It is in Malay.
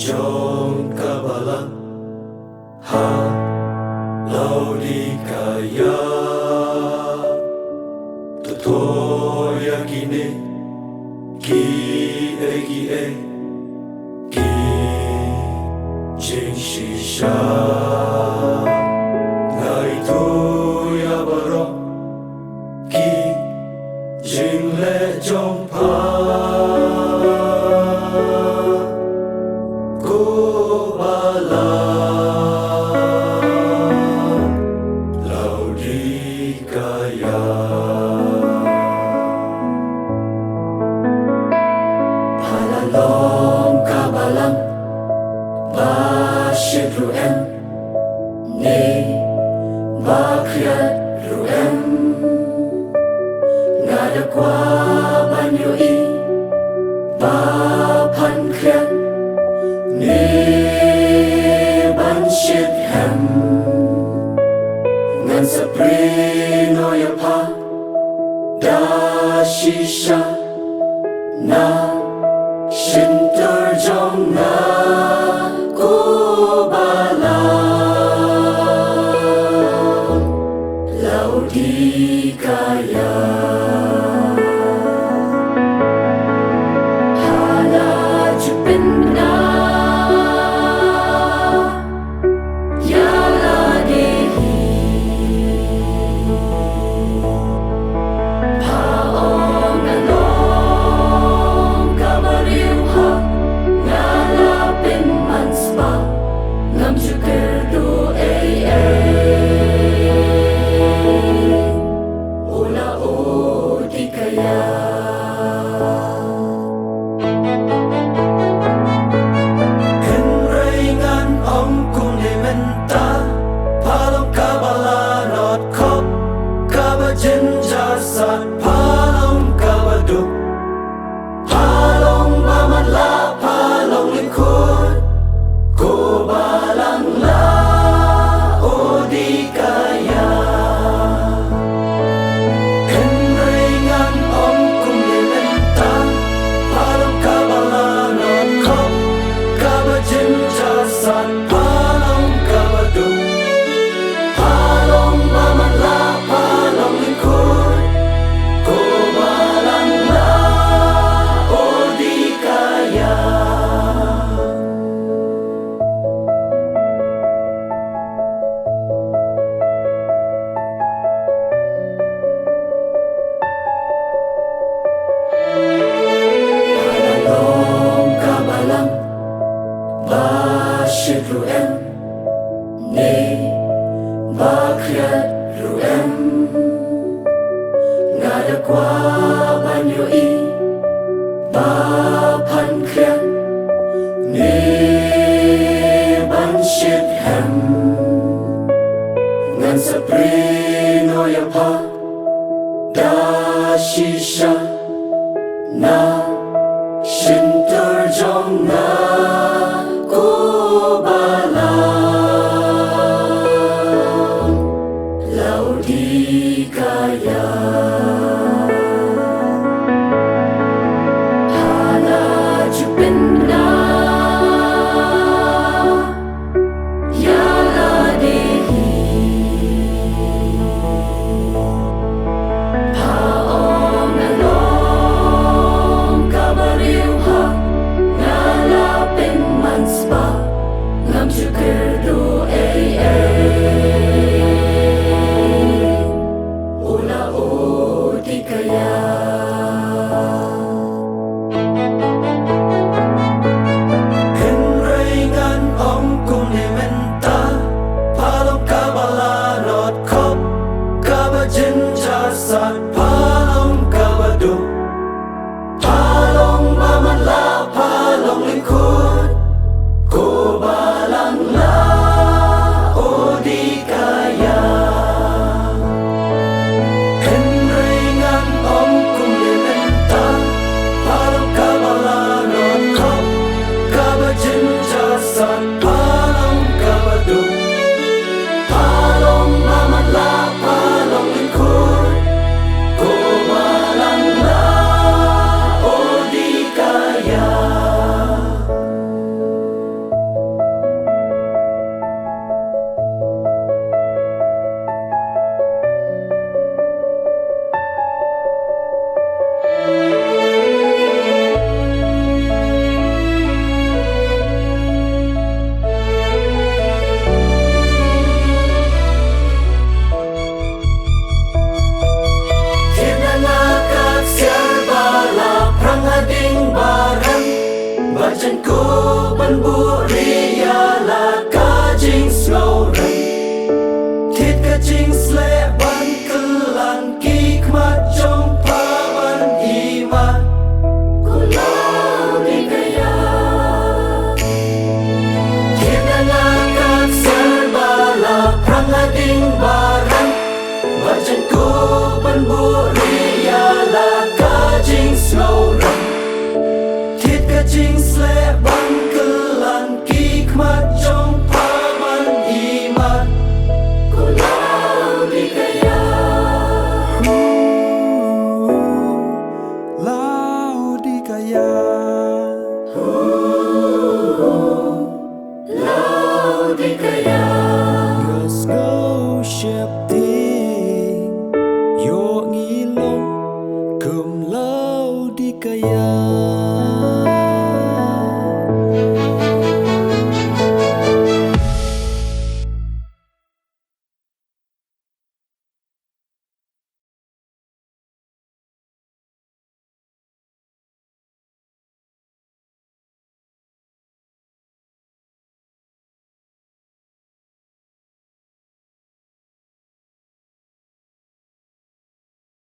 Jom kabalang ha laudi kaya Totoya kine ki jing shisha ngai tu ya baro ki jing le jong pa Long kabalang Bashir ru'em Ni Bakriat ru'em Ngada kwa banyui Bapan kriat Ni banshit hem Ngan saprino yapa Da shisha Na Shintar jong na kubala Laudi kaya Hala jupin na Yala dehi Paong along kabariw Ngam syukur do Ula o di kaya Henringan om kung ni menta Palong kabalanot kop Kabajin jasad palong kabaduk Palong mamadla palong lingkod Ko balang la o di kaya Henringan om kung limenta Palong kabalanot kop Kabajin jasad palong kabaduk Palong mamadla palong lingkod Ko balang la o di kaya Bashir ru'em Ni Bakriat ru'em Ngada kwa banyui Bapan kriat Ni banshit hem Ngan saprino yapa Da shisha Na Shintar jong na kubala Laudi kaya Hala jupin na Yala dehi Paong along kabariw Ngalapin manspa Ngam syukur do Ula o di kaya Henringan om kung ni menta Palong kabalanot kop Kabajin jasad palong kabaduk Palong mamadla palong lingkod Ko balang la o di kaya Henringan om kung limenta Palong kabalanot kop Kabajin jasad palong kabaduk Palong mamadla palong lingkod Ko balang la o di kaya bareng Bacan ku ban buri ya la ka jing slow run Thiết ka jing sle ban kelan ki kmat jong pa ban iman Kulau di kaya Thiết na ngakak serba la prang ading bareng Bacan ku ban buri ya la ka jing slow run Thiết ka jing sle ban kelan ki kmat jong pa ban iman Kulau di kaya Laut di kaya